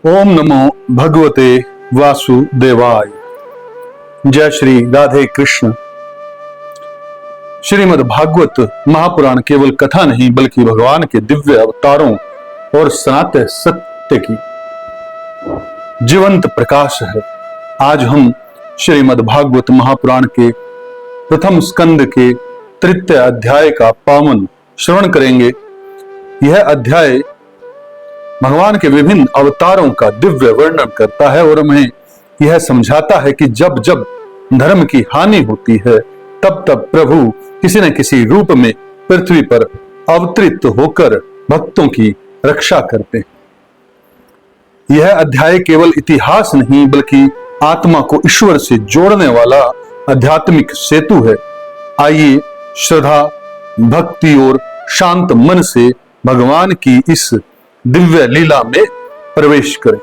ओम नमो भगवते वासुदेवाय। जय श्री राधे कृष्ण। श्रीमद् भागवत महापुराण केवल कथा नहीं बल्कि भगवान के दिव्य अवतारों और सनातन सत्य की जीवंत प्रकाश है। आज हम श्रीमद् भागवत महापुराण के प्रथम स्कंद के तृतीय अध्याय का पावन श्रवण करेंगे। यह अध्याय भगवान के विभिन्न अवतारों का दिव्य वर्णन करता है और हमें यह समझाता है कि जब जब धर्म की हानि होती है तब तब प्रभु किसी न किसी रूप में पृथ्वी पर अवतरित होकर भक्तों की रक्षा करते हैं। यह अध्याय केवल इतिहास नहीं बल्कि आत्मा को ईश्वर से जोड़ने वाला आध्यात्मिक सेतु है। आइए श्रद्धा, भक्ति और शांत मन से भगवान की इस दिव्य लीला में प्रवेश करें।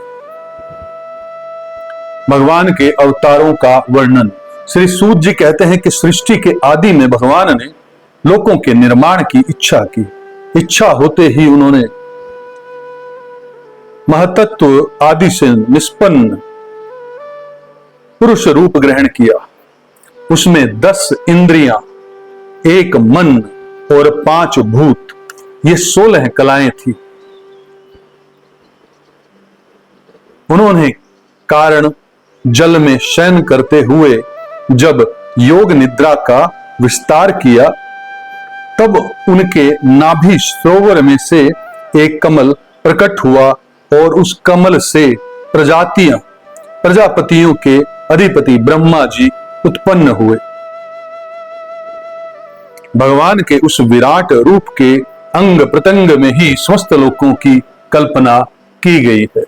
भगवान के अवतारों का वर्णन। श्री सूत जी कहते हैं कि सृष्टि के आदि में भगवान ने लोकों के निर्माण की इच्छा की। इच्छा होते ही उन्होंने महतत्व आदि से निष्पन्न पुरुष रूप ग्रहण किया। उसमें 10 इंद्रियां, 1 मन और 5 भूत, ये 16 कलाएं थी। उन्होंने कारण जल में शयन करते हुए जब योग निद्रा का विस्तार किया तब उनके नाभि सरोवर में से एक कमल प्रकट हुआ और उस कमल से प्रजापतियों के अधिपति ब्रह्मा जी उत्पन्न हुए। भगवान के उस विराट रूप के अंग प्रत्यंग में ही समस्त लोकों की कल्पना की गई है।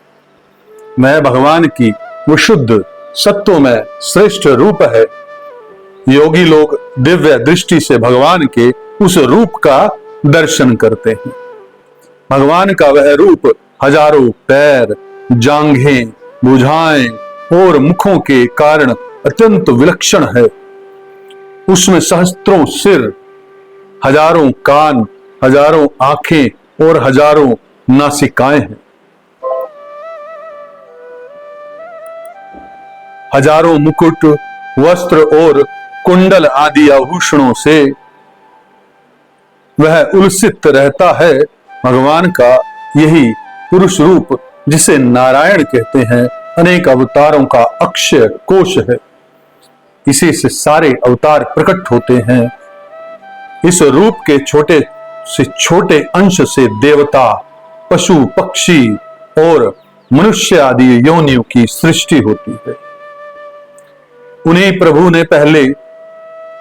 मैं भगवान की वो शुद्ध सत्व में श्रेष्ठ रूप है। योगी लोग दिव्य दृष्टि से भगवान के उस रूप का दर्शन करते हैं। भगवान का वह रूप हजारों पैर, जांघें, भुजाएं और मुखों के कारण अत्यंत विलक्षण है। उसमें सहस्त्रों सिर, हजारों कान, हजारों आंखें और हजारों नासिकाएं हैं। हजारों मुकुट, वस्त्र और कुंडल आदि आभूषणों से वह उल्सित रहता है। भगवान का यही पुरुष रूप, जिसे नारायण कहते हैं, अनेक अवतारों का अक्षय कोश है। इसी से सारे अवतार प्रकट होते हैं। इस रूप के छोटे से छोटे अंश से देवता, पशु, पक्षी और मनुष्य आदि योनियों की सृष्टि होती है। उन्हीं प्रभु ने पहले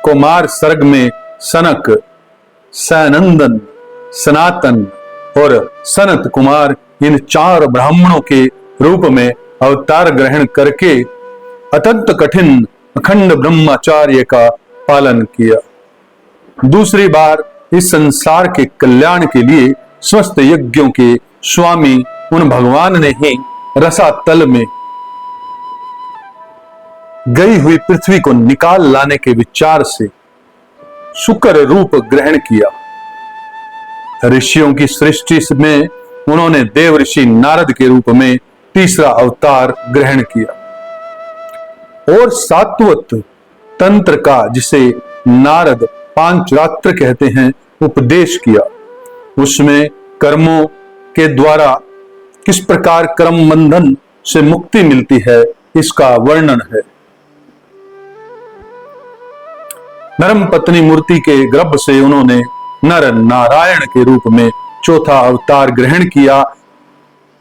कुमार सर्ग में सनक, सनंदन, सनातन और सनत कुमार, इन 4 ब्राह्मणों के रूप में अवतार ग्रहण करके अत्यंत कठिन अखंड ब्रह्मचार्य का पालन किया। दूसरी बार इस संसार के कल्याण के लिए समस्त यज्ञों के स्वामी उन भगवान ने ही रसातल में गई हुई पृथ्वी को निकाल लाने के विचार से शुक्र रूप ग्रहण किया। ऋषियों की सृष्टि में उन्होंने देव ऋषि नारद के रूप में तीसरा अवतार ग्रहण किया और सात्वत तंत्र का, जिसे नारद पांचरात्र कहते हैं, उपदेश किया। उसमें कर्मों के द्वारा किस प्रकार कर्म बंधन से मुक्ति मिलती है, इसका वर्णन है। नरम पत्नी मूर्ति के गर्भ से उन्होंने नर नारायण के रूप में चौथा अवतार ग्रहण किया।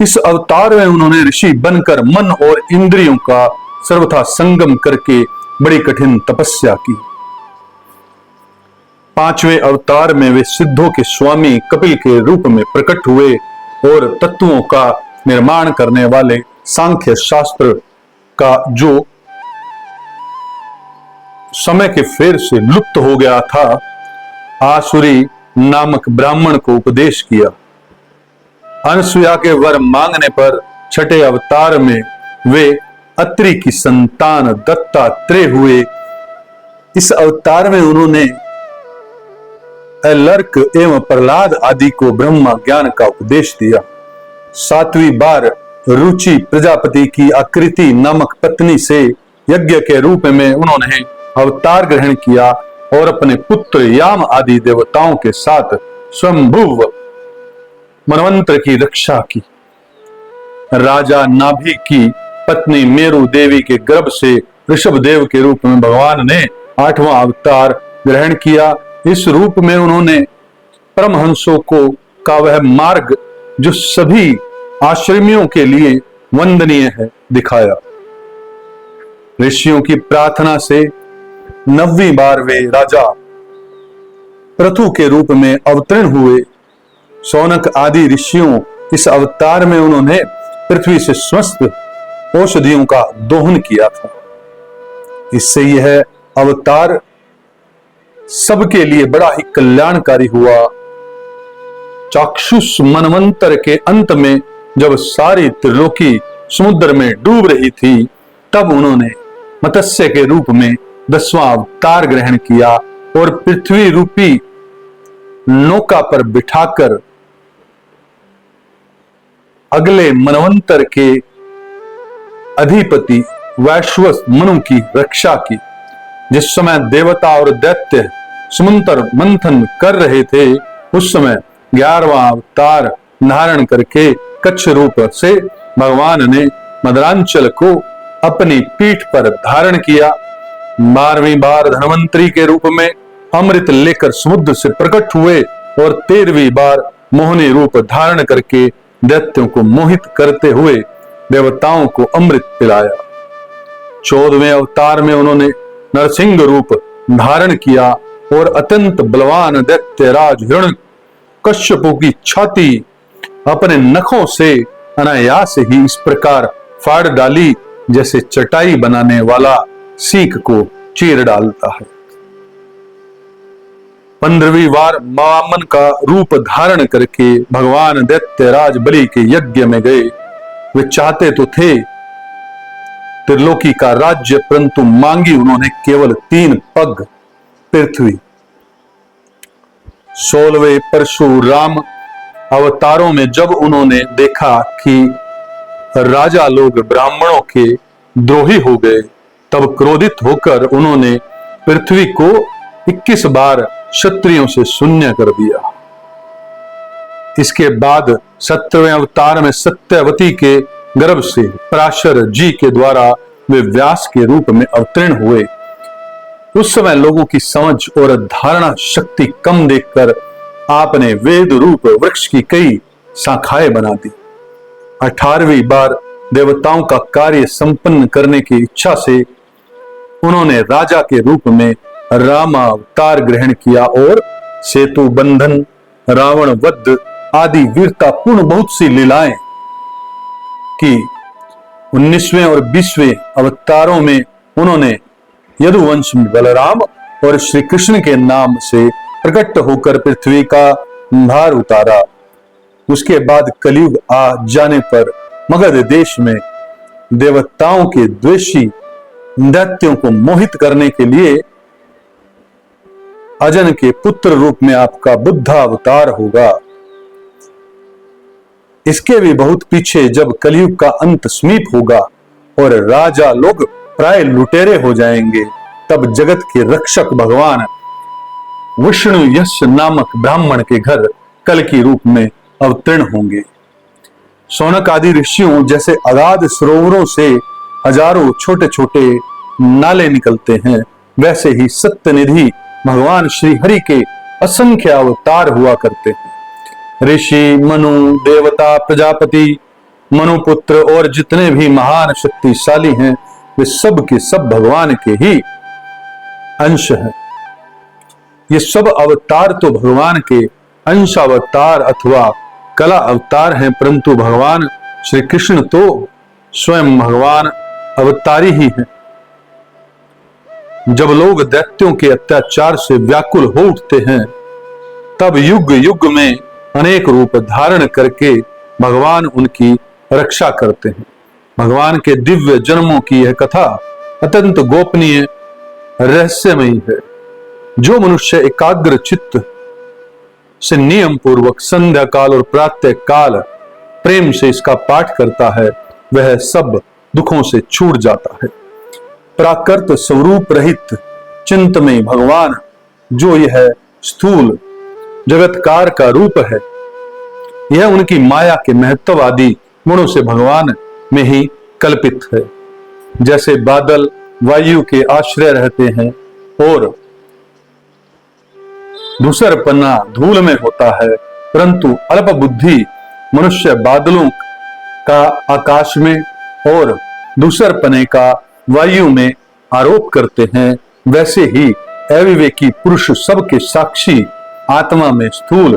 इस अवतार में उन्होंने ऋषि बनकर मन और इंद्रियों का सर्वथा संगम करके बड़ी कठिन तपस्या की। 5वें अवतार में वे सिद्धों के स्वामी कपिल के रूप में प्रकट हुए और तत्वों का निर्माण करने वाले सांख्य शास्त्र का, जो समय के फेर से लुप्त हो गया था, आसुरी नामक ब्राह्मण को उपदेश किया। अनसुया के वर मांगने पर छठे अवतार में वे अत्रि की संतान दत्तात्रेय हुए। इस अवतार में उन्होंने अलर्क एवं प्रहलाद आदि को ब्रह्म ज्ञान का उपदेश दिया। 7वीं बार रुचि प्रजापति की आकृति नामक पत्नी से यज्ञ के रूप में उन्होंने अवतार ग्रहण किया और अपने पुत्र याम आदि देवताओं के साथ स्वयंभुव मनवंतर की रक्षा की। राजा नाभि की पत्नी मेरु देवी के गर्भ से ऋषभ देव के रूप में भगवान ने 8वां अवतार ग्रहण किया। इस रूप में उन्होंने परमहंसों को का वह मार्ग जो सभी आश्रमियों के लिए वंदनीय है दिखाया। ऋषियों की प्रार्थना से 9वीं बार वे राजा पृथु के रूप में अवतीर्ण हुए। शौनक आदि ऋषियों इस अवतार में उन्होंने पृथ्वी से समस्त औषधियों का दोहन किया था। इससे यह अवतार सबके लिए बड़ा ही कल्याणकारी हुआ। चाक्षुष मनवंतर के अंत में जब सारी त्रिलोकी समुद्र में डूब रही थी, तब उन्होंने मत्स्य के रूप में 10वां अवतार ग्रहण किया और पृथ्वी रूपी नौका पर बिठाकर अगले मनवंतर के अधिपति वैश्वस मनु की रक्षा की। जिस समय देवता और दैत्य समुद्र मंथन कर रहे थे, उस समय 11वां अवतार धारण करके कच्छ रूप से भगवान ने मदरांचल को अपनी पीठ पर धारण किया। 12वीं बार धनवंतरी के रूप में अमृत लेकर समुद्र से प्रकट हुए और 13वीं बार मोहनी रूप धारण करके दैत्यों को मोहित करते हुए देवताओं को अमृत पिलाया। 14वें अवतार में उन्होंने नरसिंह रूप धारण किया और अत्यंत बलवान दैत्यराज हिरण्यकश्यपु की छाती अपने नखों से अनायास ही इस प्रकार फाड़ डाली जैसे चटाई बनाने वाला सीक को चीर डालता है। 15वीं बार वामन का रूप धारण करके भगवान दैत्यराज बलि के यज्ञ में गए। वे चाहते तो थे त्रिलोकी का राज्य, परंतु मांगी उन्होंने केवल 3 पग पृथ्वी। 16वें परशुराम अवतारों में जब उन्होंने देखा कि राजा लोग ब्राह्मणों के द्रोही हो गए, तब क्रोधित होकर उन्होंने पृथ्वी को 21 बार क्षत्रियों से शून्य कर दिया। इसके बाद 17वें अवतार में सत्यवती के गर्भ से पराशर जी के द्वारा वे व्यास के रूप में अवतीर्ण हुए। उस समय लोगों की समझ और धारणा शक्ति कम देखकर आपने वेद रूप वृक्ष की कई शाखाएं बना दी। 18वीं बार देवताओं का कार्य संपन्न करने की इच्छा से उन्होंने राजा के रूप में राम अवतार ग्रहण किया और सेतु बंधन, रावण वध आदि वीरतापूर्ण बहुत सी लीलाएं की। 19वें और 20वें अवतारों में उन्होंने यदुवंश में बलराम और श्री कृष्ण के नाम से प्रकट होकर पृथ्वी का भार उतारा। उसके बाद कलयुग आ जाने पर मगध देश में देवताओं के द्वेषी दैत्यों को मोहित करने के लिए अजन के पुत्र रूप में आपका बुद्धा अवतार होगा। इसके भी बहुत पीछे जब कलयुग का अंत समीप होगा और राजा लोग प्राय लुटेरे हो जाएंगे, तब जगत के रक्षक भगवान विष्णु यश नामक ब्राह्मण के घर कल की रूप में अवतीर्ण होंगे। शौनक आदि ऋषियों जैसे अगाध सरोवरों से हजारों छोटे छोटे नाले निकलते हैं, वैसे ही सत्यनिधि भगवान श्री हरि के असंख्य अवतार हुआ करते हैं। ऋषि, मनु, देवता, प्रजापति, मनुपुत्र और जितने भी महान शक्तिशाली हैं, वे सब के सब भगवान के ही अंश हैं। ये सब अवतार तो भगवान के अंश अवतार अथवा कला अवतार हैं, परंतु भगवान श्री कृष्ण तो स्वयं भगवान अवतारी ही हैं। जब लोग दैत्यों के अत्याचार से व्याकुल हो उठते हैं, तब युग युग में अनेक रूप धारण करके भगवान उनकी रक्षा करते हैं। भगवान के दिव्य जन्मों की यह कथा अत्यंत गोपनीय रहस्यमयी है। जो मनुष्य एकाग्र चित्त से नियम पूर्वक संध्या काल और प्रातः काल प्रेम से इसका पाठ करता है वह सब दुखों से छूट जाता है। प्राकृत स्वरूप रहित चिंतमय भगवान जो यह स्थूल जगतकार का रूप है, यह उनकी माया के महत्ववादी गुणों से भगवान में ही कल्पित है। जैसे बादल वायु के आश्रय रहते हैं और धूसरपना धूल में होता है, परंतु अल्प बुद्धि मनुष्य बादलों का आकाश में और धूसरपने का वायु में आरोप करते हैं, वैसे ही अविवेकी पुरुष सबके साक्षी आत्मा में स्थूल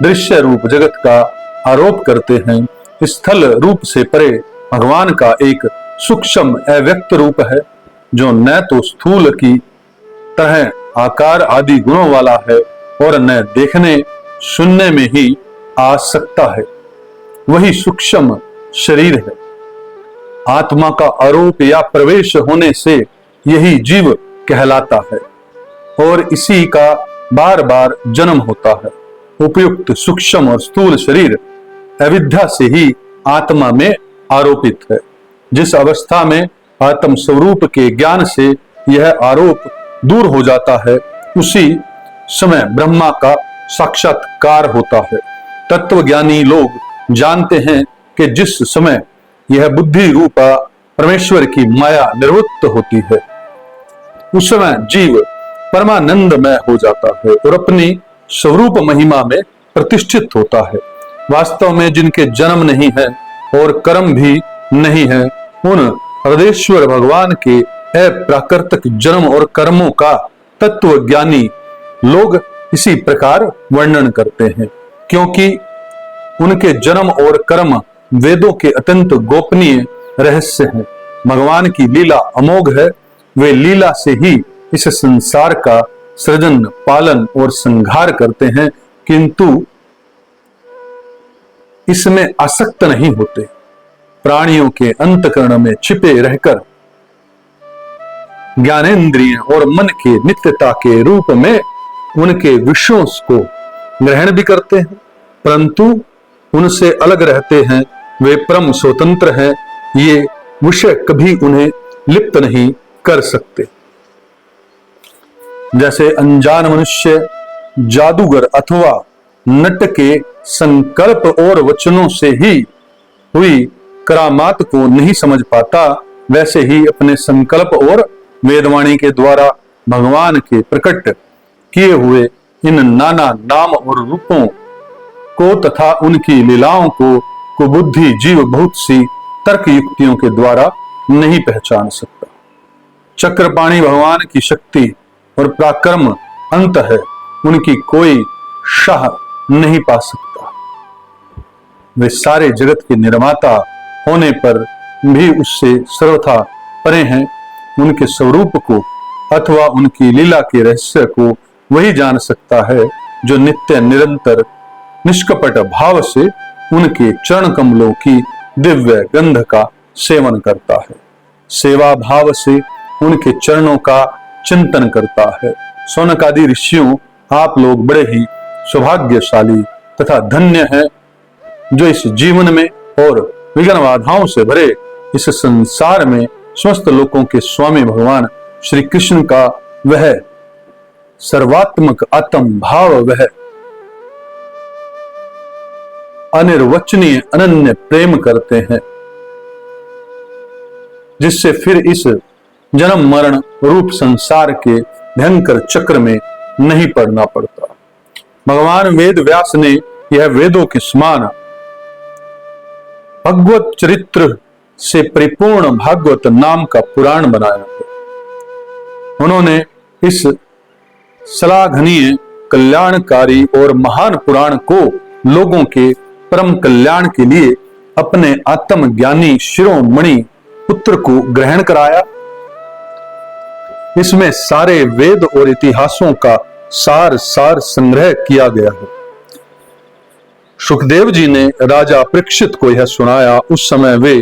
दृश्य रूप जगत का आरोप करते हैं। स्थल रूप से परे भगवान का एक सूक्ष्म अव्यक्त रूप है जो न तो स्थूल की तरह आकार आदि गुणों वाला है और न देखने सुनने में ही आ सकता है। वही सूक्ष्म शरीर है। आत्मा का आरोप या प्रवेश होने से यही जीव कहलाता है और इसी का बार बार जन्म होता है। उपयुक्त सूक्ष्म और स्थूल शरीर अविद्या से ही आत्मा में आरोपित है। जिस अवस्था में आत्म स्वरूप के ज्ञान से यह आरोप दूर हो जाता है, उसी समय ब्रह्मा का साक्षात्कार होता है। तत्वज्ञानी लोग जानते हैं कि जिस समय यह बुद्धि रूपा परमेश्वर की माया निवृत्त होती है, उस समय जीव परमानंदमय हो जाता है और अपनी स्वरूप महिमा में प्रतिष्ठित होता है। वास्तव में जिनके जन्म नहीं है और कर्म भी नहीं है, उन हृदयेश्वर भगवान के अप्राकृतिक जन्म और कर्मों का तत्वज्ञानी लोग इसी प्रकार वर्णन करते हैं, क्योंकि उनके जन्म और कर्म वेदों के अत्यंत गोपनीय रहस्य हैं। भगवान की लीला अमोघ है। वे लीला से ही इस संसार का सृजन, पालन और संहार करते हैं, किंतु इसमें आसक्त नहीं होते। प्राणियों के अंतकरण में छिपे रहकर ज्ञानेंद्रिय और मन के नित्यता के रूप में उनके विषयों को ग्रहण भी करते हैं, परंतु उनसे अलग रहते हैं। वे परम स्वतंत्र हैं। ये विषय कभी उन्हें लिप्त नहीं कर सकते। जैसे अनजान मनुष्य जादूगर अथवा नट के संकल्प और वचनों से ही हुई करामात को नहीं समझ पाता, वैसे ही अपने संकल्प और वेदवाणी के द्वारा भगवान के प्रकट किए हुए इन नाना नाम और रूपों को तथा उनकी लीलाओं को बुद्धि जीव बहुत सी तर्क युक्तियों के द्वारा नहीं पहचान सकता। चक्रपाणी भगवान की शक्ति और पराक्रम अंत है, उनकी कोई शाह नहीं पा सकता। वे सारे जगत के निर्माता होने पर भी उससे सर्वथा परे हैं। उनके स्वरूप को अथवा उनकी लीला के रहस्य को वही जान सकता है जो नित्य निरंतर निष्कपट भाव से उनके चरण कमलों की दिव्य गंध का सेवन करता है, सेवा भाव से उनके चरणों का चिंतन करता है। सौनकादि ऋषियों, आप लोग बड़े ही सौभाग्यशाली तथा धन्य हैं जो इस जीवन में और विघ्न बाधाओं से भरे इस संसार में समस्त लोकों के स्वामी भगवान श्री कृष्ण का वह सर्वात्मक आत्म भाव, वह अनिर्वचनीय अनन्य प्रेम करते हैं, जिससे फिर इस जन्म मरण रूप संसार के भयंकर चक्र में नहीं पड़ना पड़ता। भगवान वेद व्यास ने यह वेदों के समान भगवत चरित्र से परिपूर्ण भागवत नाम का पुराण बनाया है। उन्होंने इस श्लाघनीय, कल्याणकारी और महान पुराण को लोगों के परम कल्याण के लिए अपने आत्मज्ञानी शिरोमणि पुत्र को ग्रहण कराया। इसमें सारे वेद और इतिहासों का सार संग्रह किया गया है। सुखदेव जी ने राजा परीक्षित को यह सुनाया। उस समय वे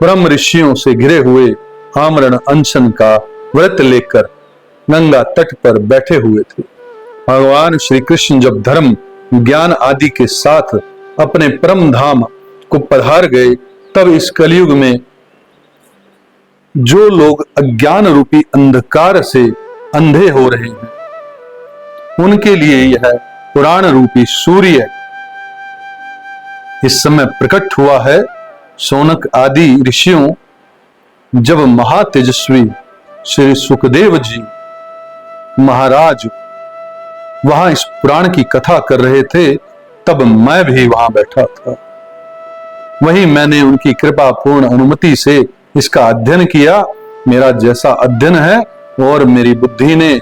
ब्रह्म ऋषियों से घिरे हुए आमरण अनशन का व्रत लेकर गंगा तट पर बैठे हुए थे। भगवान श्री कृष्ण जब धर्म, ज्ञान आदि के साथ अपने परम धाम को पधार गए, तब इस कलयुग में जो लोग अज्ञान रूपी अंधकार से अंधे हो रहे हैं, उनके लिए यह पुराण रूपी सूर्य इस समय प्रकट हुआ है। शौनक आदि ऋषियों, जब महातेजस्वी श्री सुखदेव जी महाराज वहां इस पुराण की कथा कर रहे थे, तब मैं भी वहां बैठा था। वहीं मैंने उनकी कृपा पूर्ण अनुमति से इसका अध्ययन किया। मेरा जैसा अध्ययन है और मेरी बुद्धि ने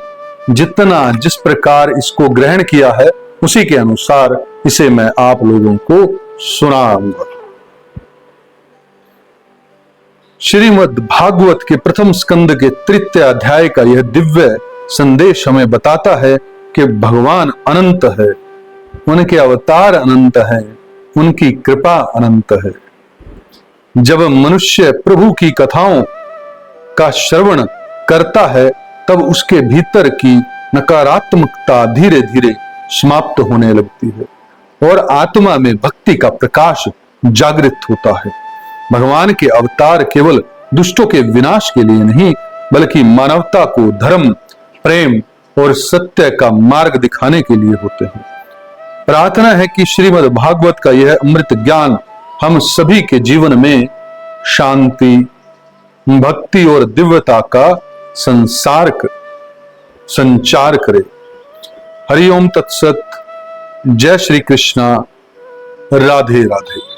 जितना जिस प्रकार इसको ग्रहण किया है, उसी के अनुसार इसे मैं आप लोगों को सुनाऊंगा। श्रीमद् भागवत के प्रथम स्कंद के तृतीय अध्याय का यह दिव्य संदेश हमें बताता है कि भगवान अनंत है, उनके अवतार अनंत है, उनकी कृपा अनंत है। जब मनुष्य प्रभु की कथाओं का श्रवण करता है, तब उसके भीतर की नकारात्मकता धीरे धीरे समाप्त होने लगती है और आत्मा में भक्ति का प्रकाश जागृत होता है। भगवान के अवतार केवल दुष्टों के विनाश के लिए नहीं, बल्कि मानवता को धर्म, प्रेम और सत्य का मार्ग दिखाने के लिए होते हैं। प्रार्थना है कि श्रीमद् भागवत का यह अमृत ज्ञान हम सभी के जीवन में शांति, भक्ति और दिव्यता का संचार करे। हरि ओम तत्सत। जय श्री कृष्णा। राधे राधे।